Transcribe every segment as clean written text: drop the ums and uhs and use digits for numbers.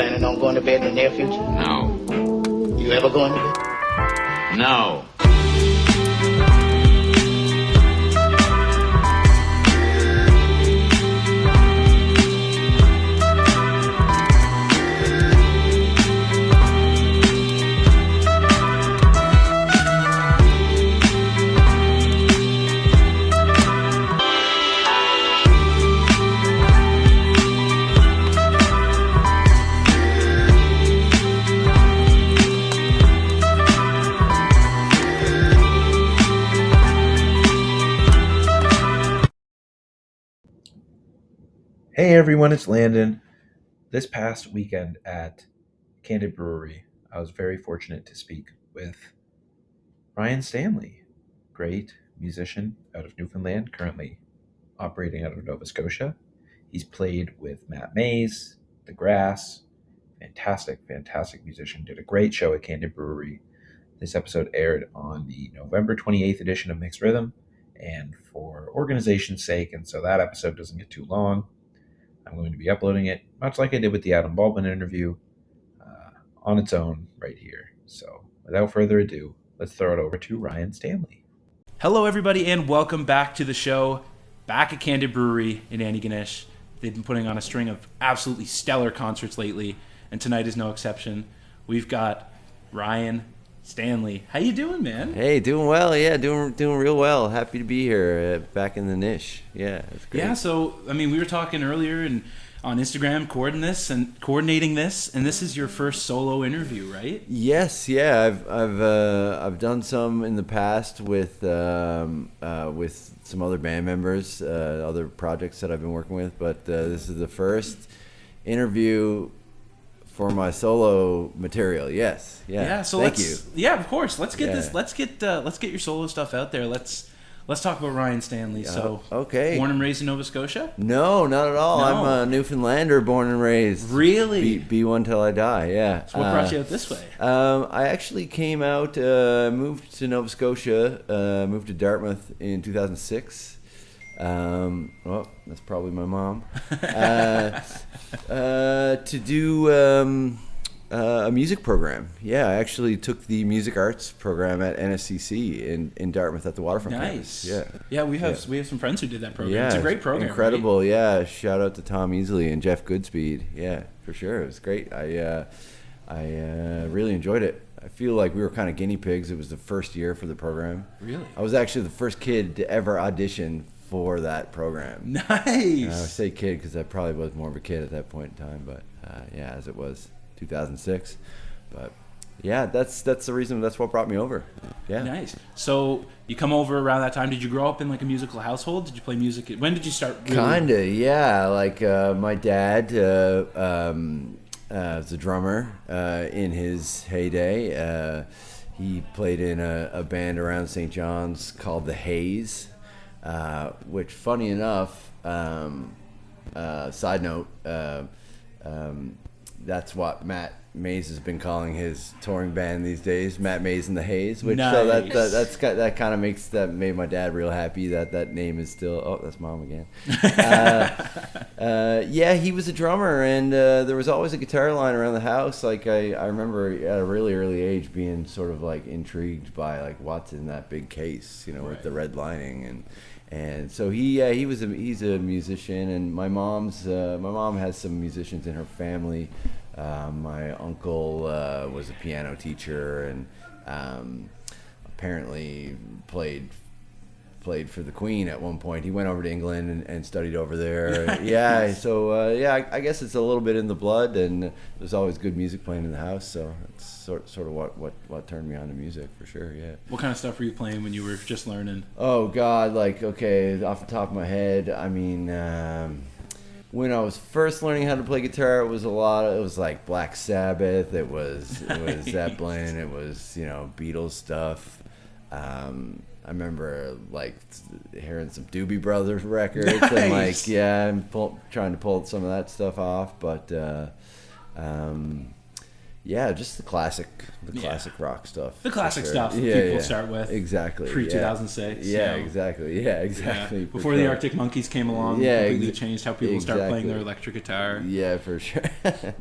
planning on going to bed in the near future? No. You ever going to bed? No. Hey everyone, it's Landon. This past weekend at Candid Brewery, I was very fortunate to speak with Ryan Stanley, great musician out of Newfoundland, currently operating out of Nova Scotia. He's played with Matt Mays, The Grass, fantastic musician, did a great show at Candid Brewery. This episode aired on the November 28th edition of Mixed Rhythm, and for organization's sake, and so that episode doesn't get too long, I'm going to be uploading it, much like I did with the Adam Baldwin interview, on its own right here. So without further ado, let's throw it over to Ryan Stanley. Hello, everybody, and welcome back to the show. Back at Candid Brewery in Antigonish. They've been putting on a string of absolutely stellar concerts lately, and tonight is no exception. We've got Ryan Stanley. How you doing, man? Hey, doing well. Yeah, doing real well. Happy to be here, back in the niche. Yeah, it's great. Yeah, so we were talking earlier and on Instagram, coordinating this, and this is your first solo interview, right? Yes, yeah. I've done some in the past with some other band members, other projects that I've been working with, but this is the first interview for my solo material. Yes. Yeah. So thank you. Yeah, of course. Let's get this. Let's get your solo stuff out there. Let's talk about Ryan Stanley. So, okay. Born and raised in Nova Scotia? No, not at all. No. I'm a Newfoundlander, born and raised. Really? Be one till I die. Yeah. So what brought you out this way? I actually came out, moved to Nova Scotia, moved to Dartmouth in 2006. Well, that's probably my mom. To do a music program. Yeah, I actually took the music arts program at NSCC in Dartmouth at the Waterfront campus. Yeah, we have some friends who did that program. Yeah, it's a great program. Incredible. Right? Yeah, shout out to Tom Easley and Jeff Goodspeed. Yeah, for sure, it was great. I really enjoyed it. I feel like we were kind of guinea pigs. It was the first year for the program. Really? I was actually the first kid to ever audition for that program. Nice. I say kid because I probably was more of a kid at that point in time, but yeah, as it was 2006. But yeah, that's the reason. That's what brought me over. Yeah. Nice. So you come over around that time. Did you grow up in like a musical household? Did you play music? When did you start? Really? Kinda, yeah. Like my dad was a drummer in his heyday. He played in a band around St. John's called the Haze. Which, funny enough, side note, that's what Matt Mays has been calling his touring band these days, Matt Mays and the Haze. Which nice. So that kind of made my dad real happy that name is still. Oh, that's mom again. Yeah, he was a drummer, and there was always a guitar line around the house. Like I remember at a really early age being sort of like intrigued by like what's in that big case, you know, right, with the red lining and so he's a musician, and my mom has some musicians in her family. My uncle was a piano teacher and apparently played for the Queen at one point. He went over to England and studied over there. Nice. Yeah, so I guess it's a little bit in the blood, and there's always good music playing in the house. So it's sort of what turned me on to music for sure. Yeah. What kind of stuff were you playing when you were just learning? Oh God, like okay, off the top of my head, I mean. When I was first learning how to play guitar, it was like Black Sabbath, it was Zeppelin, it was Beatles stuff. I remember like hearing some Doobie Brothers records. Nice. And like I'm trying to pull some of that stuff off, but Yeah, just the classic rock stuff. The classic for stuff that people start with. Exactly. Pre-2006. Yeah, exactly. Yeah, exactly. Before the Arctic Monkeys came along, completely changed how people start playing their electric guitar. Yeah, for sure.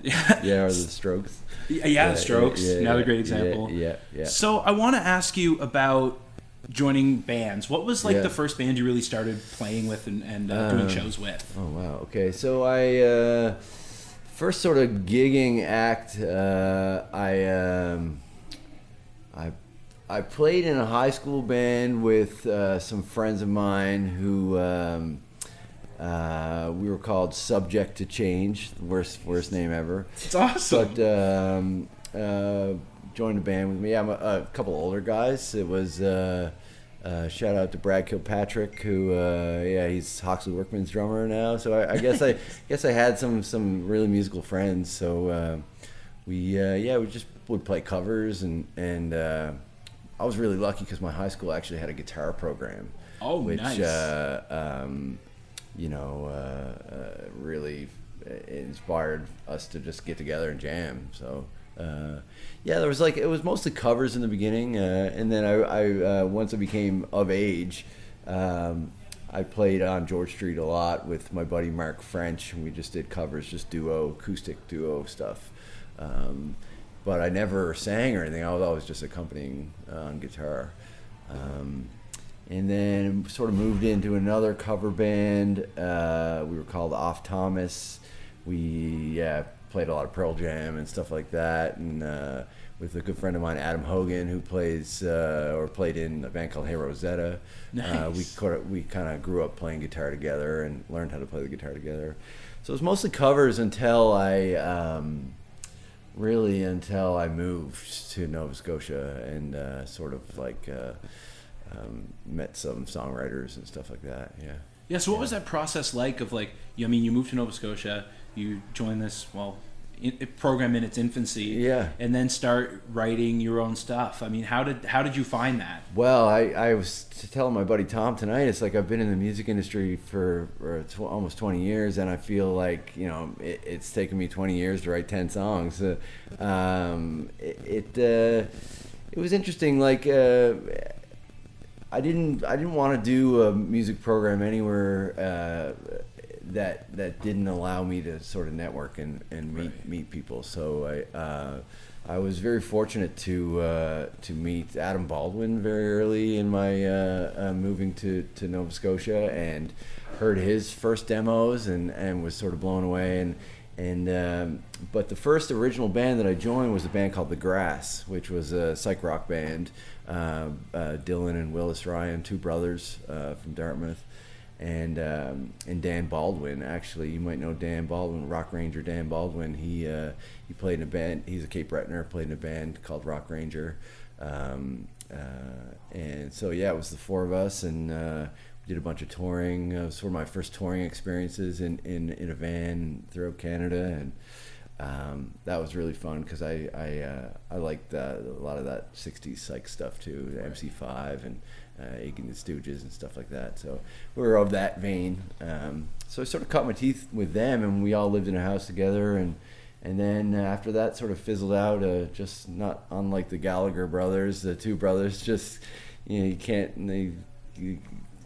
Yeah, or the Strokes. Yeah, the Strokes. Another great example. Yeah. So I want to ask you about joining bands. What was the first band you really started playing with and doing shows with? Oh, wow. Okay, so I... first sort of gigging act, I played in a high school band with some friends of mine who we were called Subject to Change, the worst name ever. It's awesome. But joined a band with me. I'm a couple older guys. It was shout out to Brad Kilpatrick, who he's Hoxley Workman's drummer now. So I guess I had some really musical friends. So we just would play covers and I was really lucky because my high school actually had a guitar program. Oh, which, nice. Really inspired us to just get together and jam. So. There was it was mostly covers in the beginning, and then I once I became of age, I played on George Street a lot with my buddy Mark French, and we just did covers, just acoustic duo stuff. But I never sang or anything. I was always just accompanying on guitar. And then sort of moved into another cover band. We were called Off Thomas. We played a lot of Pearl Jam and stuff like that, and with a good friend of mine, Adam Hogan, who played in a band called Hey Rosetta. Nice. We kind of grew up playing guitar together and learned how to play the guitar together. So it was mostly covers until I moved to Nova Scotia and met some songwriters and stuff like that. Yeah, so what was that process like of you moved to Nova Scotia, you joined this, program in its infancy, and then start writing your own stuff. I mean, how did you find that? Well, I was telling my buddy Tom tonight, it's like I've been in the music industry for almost 20 years, and I feel like, it's taken me 20 years to write 10 songs. It was interesting, I didn't want to do a music program anywhere that didn't allow me to sort of network and meet people. So I was very fortunate to meet Adam Baldwin very early in my moving to Nova Scotia, and heard his first demos and was sort of blown away. But the first original band that I joined was a band called The Grass, which was a psych rock band. Dylan and Willis Ryan, two brothers from Dartmouth, and Dan Baldwin. Actually, you might know Dan Baldwin, Rock Ranger Dan Baldwin. He played in a band. He's a Cape Brettoner. Played in a band called Rock Ranger, and so it was the four of us, and we did a bunch of touring. It was sort of my first touring experiences in a van throughout Canada, and that was really fun because I liked a lot of that 60s psych stuff too, the MC5 and Iggy and the Stooges and stuff like that. So we were of that vein. So I sort of cut my teeth with them, and we all lived in a house together. And then after that sort of fizzled out, just not unlike the Gallagher brothers, the two brothers, just, you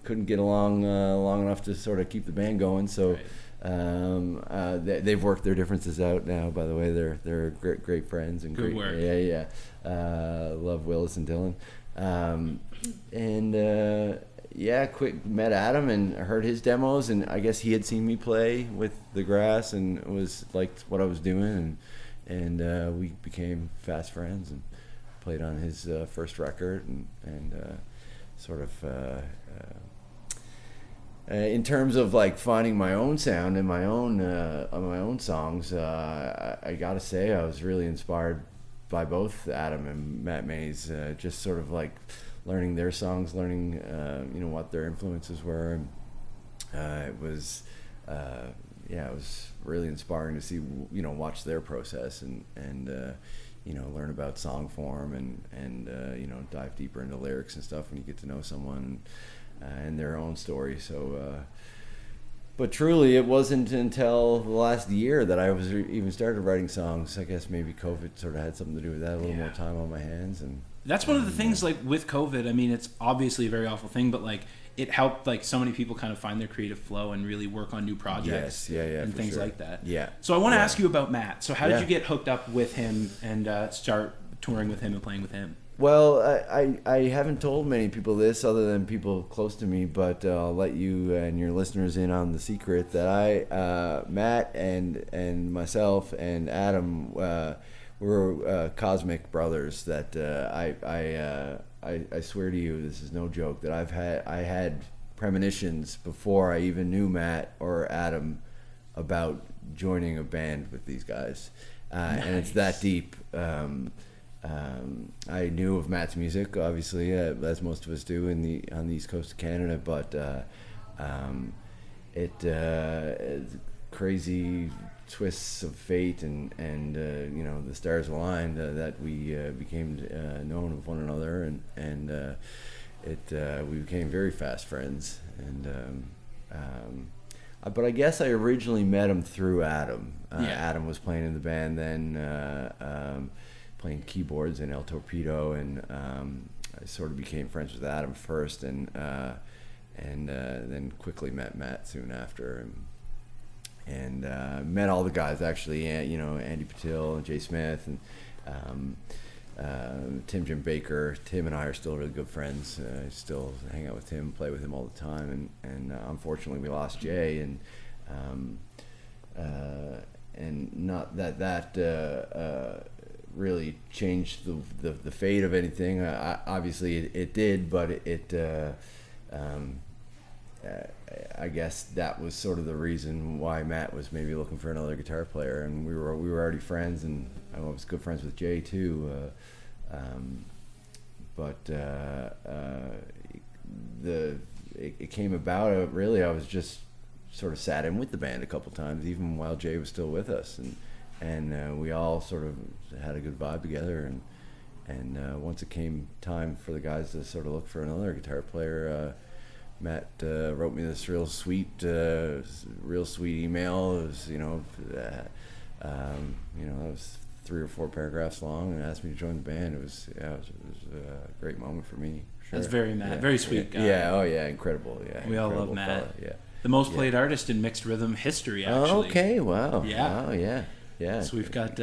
couldn't get along long enough to sort of keep the band going. So. Right. They've worked their differences out now. By the way, they're great friends and good great work. Love Willis and Dylan, met Adam and heard his demos, and I guess he had seen me play with The Grass and liked what I was doing, and we became fast friends and played on his first record and sort of. In terms of finding my own sound and my own songs, I gotta say I was really inspired by both Adam and Matt Mays. Just sort of learning their songs, learning what their influences were. It was really inspiring to see watch their process and learn about song form and dive deeper into lyrics and stuff when you get to know someone. And their own story. So But truly, it wasn't until the last year that I was even started writing songs. I guess maybe COVID sort of had something to do with that. A little more time on my hands, and that's one of the things. Like with COVID, I mean, it's obviously a very awful thing, but like it helped like so many people kind of find their creative flow and really work on new projects. And things like that. Yeah. So I want to ask you about Matt. So how did you get hooked up with him and start touring with him and playing with him? Well, I haven't told many people this other than people close to me, but I'll let you and your listeners in on the secret that Matt and myself and Adam were cosmic brothers. That I swear to you, this is no joke. That I had premonitions before I even knew Matt or Adam about joining a band with these guys, and it's that deep. I knew of Matt's music, obviously, as most of us do on the east coast of Canada, but crazy twists of fate and the stars aligned that we became known of one another, and we became very fast friends. And but I guess I originally met him through Adam. Adam was playing in the band then. Playing keyboards in El Torpedo, and I sort of became friends with Adam first, and then quickly met Matt soon after, and met all the guys actually. Andy Patil and Jay Smith and Jim Baker. Tim and I are still really good friends. I still hang out with Tim, play with him all the time, and unfortunately we lost Jay, and not that really changed the fate of anything. Obviously it did, but I guess that was sort of the reason why Matt was maybe looking for another guitar player, and we were already friends, and I was good friends with Jay too. It came about. Really, I was just sort of sat in with the band a couple times, even while Jay was still with us, and we all sort of had a good vibe together, and once it came time for the guys to sort of look for another guitar player, Matt wrote me this real sweet email. It was that was 3 or 4 paragraphs long, and asked me to join the band. It was a great moment for me. Sure. That's very Matt, very sweet guy. Yeah, incredible. Yeah, we all love Matt. Fella. Yeah, the most played artist in mixed rhythm history. Actually. Oh, okay. Wow. Yeah. Wow. Yeah. Yeah. So we've got.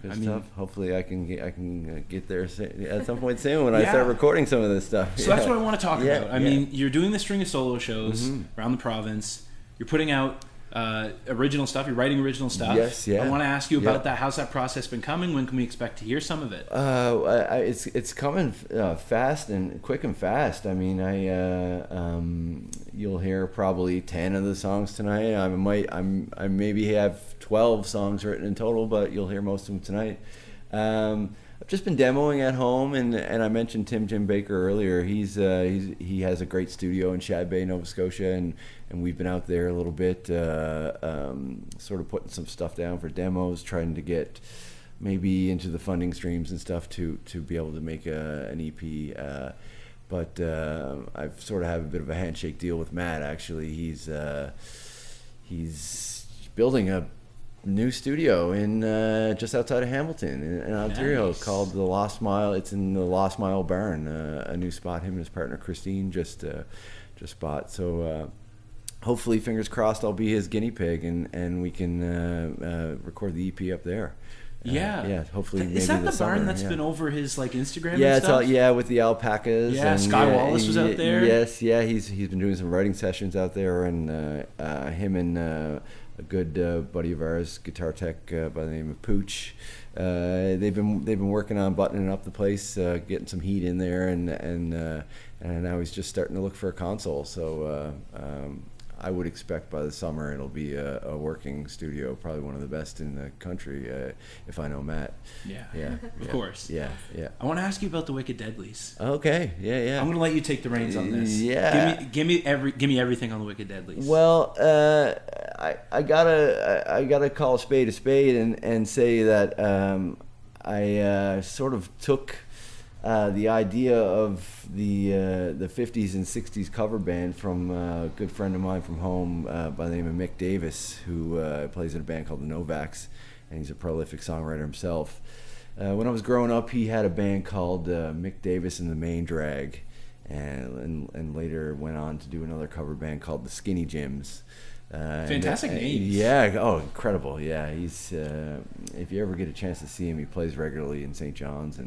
Good stuff. Hopefully, I can get there at some point soon when I start recording some of this stuff. So that's what I want to talk about. I mean, you're doing this string of solo shows around the province. You're putting out original stuff. You're writing original stuff. Yes, yeah. I want to ask you about that. How's that process been coming? When can we expect to hear some of it? It's coming fast and quick and fast. I mean, you'll hear probably 10 of the songs tonight. I maybe have 12 songs written in total, but you'll hear most of them tonight. I've just been demoing at home, and I mentioned Jim Baker earlier. He has a great studio in Shad Bay, Nova Scotia, and we've been out there a little bit, sort of putting some stuff down for demos, trying to get maybe into the funding streams and stuff to be able to make an EP. But I've sort of have a bit of a handshake deal with Matt. Actually, he's building a new studio in just outside of Hamilton in Ontario. Nice. Called the Lost Mile. It's in the Lost Mile Barn, a new spot him and his partner Christine just bought. So hopefully, fingers crossed, I'll be his guinea pig, and we can record the EP up there. Yeah. Hopefully, maybe is that the summer, barn that's been over his Instagram? Yeah, and stuff? It's with the alpacas. Yeah, and, Sky Wallace was out there. Yes, he's been doing some writing sessions out there, and him and a good buddy of ours, guitar tech by the name of Pooch. They've been working on buttoning up the place, getting some heat in there, and now he's just starting to look for a console. So I would expect by the summer it'll be a working studio, probably one of the best in the country, if I know Matt. Yeah. Of course. Yeah. I want to ask you about the Wicked Deadlies. Okay. Yeah. I'm going to let you take the reins on this. Yeah. Give me everything on the Wicked Deadlies. Well, I gotta call a spade and say that I sort of took the idea of the 50s and 60s cover band from a good friend of mine from home by the name of Mick Davis, who plays in a band called the Novaks, and he's a prolific songwriter himself. When I was growing up, he had a band called Mick Davis and the Main Drag, and later went on to do another cover band called the Skinny Jims. Fantastic names. Yeah. Oh, incredible. Yeah. He's if you ever get a chance to see him, he plays regularly in St. John's,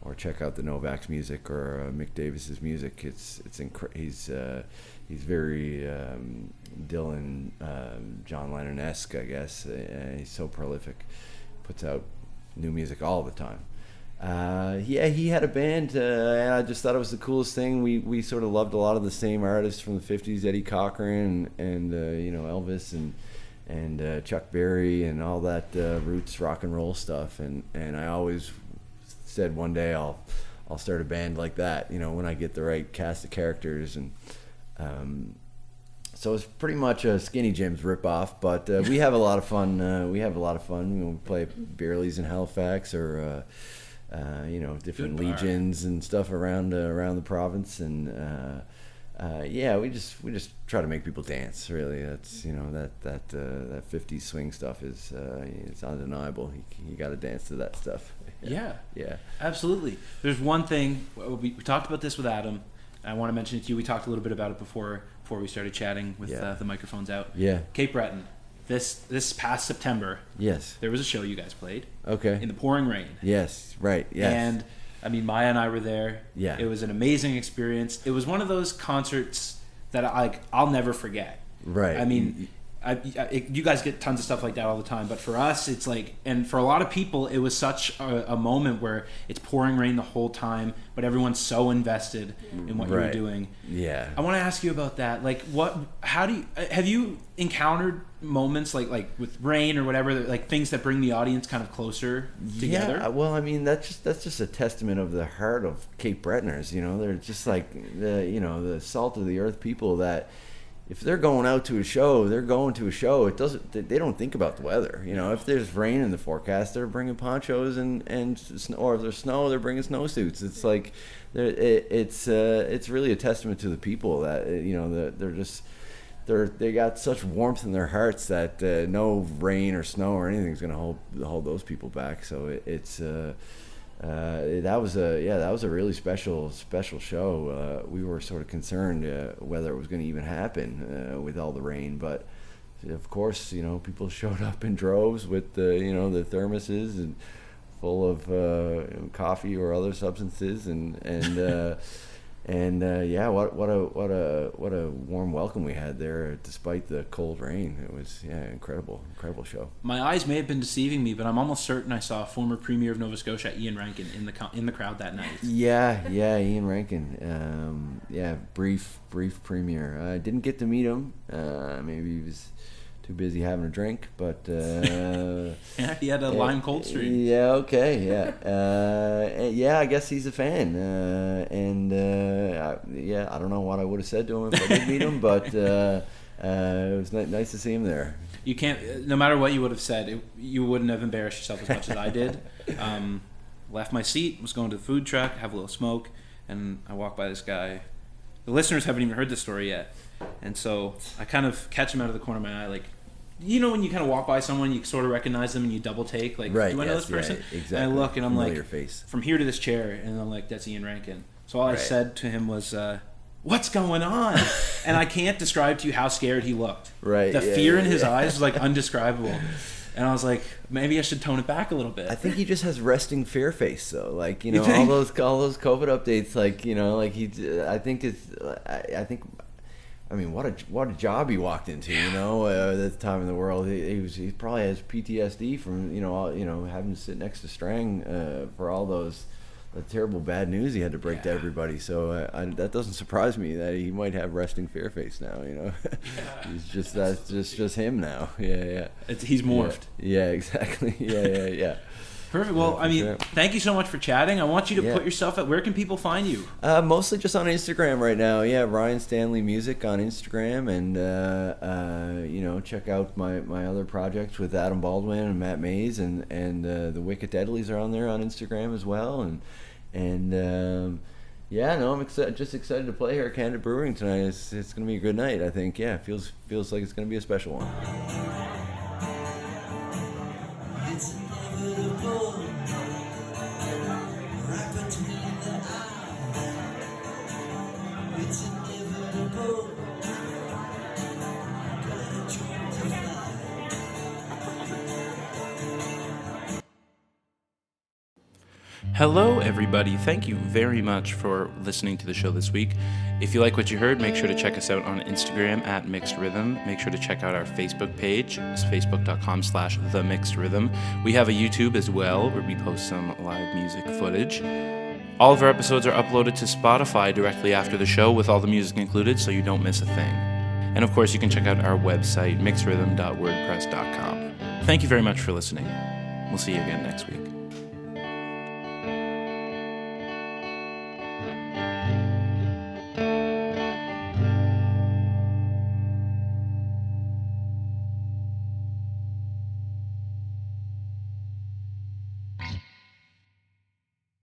or check out the Novak's music or Mick Davis's music. He's very Dylan, John Lennon-esque, I guess. He's so prolific. Puts out new music all the time. He had a band, and I just thought it was the coolest thing. We sort of loved a lot of the same artists from the 50s, Eddie Cochran and Elvis and Chuck Berry and all that roots rock and roll stuff. And I always said one day I'll start a band like that, when I get the right cast of characters. And so it's pretty much a Skinny Jim's ripoff, but we have a lot of fun. We play Beerley's in Halifax, or different legions and stuff around the province, and we just try to make people dance. Really, that's that 50s swing stuff is it's undeniable. You got to dance to that stuff. Yeah, yeah, absolutely. There's one thing we talked about this with Adam. I want to mention it to you. We talked a little bit about it before we started chatting with the microphones out. Yeah, Cape Breton. This past September, yes, there was a show you guys played. Okay. In the pouring rain. Yes, right. Yes. And I mean, Maya and I were there. Yeah. It was an amazing experience. It was one of those concerts that I'll never forget. Right. I mean, you guys get tons of stuff like that all the time, but for us, it's like, and for a lot of people, it was such a moment where it's pouring rain the whole time, but everyone's so invested in what you were doing. Yeah. I want to ask you about that. Like, have you encountered moments like with rain or whatever, like things that bring the audience kind of closer together? Yeah. Well, I mean, that's just a testament of the heart of Cape Bretoners. They're just like the salt of the earth people that, if they're going out to a show, they're going to a show. They don't think about the weather. If there's rain in the forecast, they're bringing ponchos and snow, or if there's snow, they're bringing snowsuits. It's like, it's really a testament to the people that they got such warmth in their hearts that no rain or snow or anything's going to hold those people back. So that was a really special show. We were sort of concerned whether it was going to even happen with all the rain, but of course, people showed up in droves with the thermoses and full of coffee or other substances, what a warm welcome we had there despite the cold rain. It was incredible show. My eyes may have been deceiving me, but I'm almost certain I saw former Premier of Nova Scotia Iain Rankin in the crowd that night. Yeah, Iain Rankin. Brief Premier. I didn't get to meet him. Maybe he was too busy having a drink, but he had a lime cold stream. Yeah, okay, yeah. I guess he's a fan, I don't know what I would have said to him if I did meet him, but it was nice to see him there. You can't, no matter what you would have said, you wouldn't have embarrassed yourself as much as I did. Left my seat, was going to the food truck, have a little smoke, and I walked by this guy. The listeners haven't even heard this story yet. And so I kind of catch him out of the corner of my eye, like, when you kind of walk by someone, you sort of recognize them and you double take, like, right, do I know this person? Yeah, exactly. And I look and I'm Familiar like, face. From here to this chair, and I'm like, that's Iain Rankin. So all I said to him was, what's going on? And I can't describe to you how scared he looked. Right. The fear in his eyes was like undescribable. And I was like, maybe I should tone it back a little bit. I think he just has resting fear face, though. Like, all those COVID updates, like, I mean, what a job he walked into, at the time in the world. He probably has PTSD from, having to sit next to Strang for all the terrible bad news he had to break to everybody. So that doesn't surprise me that he might have resting fear face now. That's just him now. Yeah. He's morphed. Yeah, exactly. Yeah. Perfect. Well, thank you so much for chatting. I want you to put yourself at. Where can people find you? Mostly just on Instagram right now. Yeah, Ryan Stanley Music on Instagram, and check out my other projects with Adam Baldwin and Matt Mays, and the Wicked Deadlies are on there on Instagram as well, And I'm just excited to play here at Candid Brewery tonight. It's going to be a good night, I think. Yeah, feels like it's going to be a special one. It's inevitable, right between the eyes. It's inevitable. Hello, everybody. Thank you very much for listening to the show this week. If you like what you heard, make sure to check us out on Instagram at mixedrhythm. Make sure to check out our Facebook page. It's facebook.com/themixedrhythm. We have a YouTube as well where we post some live music footage. All of our episodes are uploaded to Spotify directly after the show with all the music included, so you don't miss a thing. And of course, you can check out our website, mixedrhythm.wordpress.com. Thank you very much for listening. We'll see you again next week.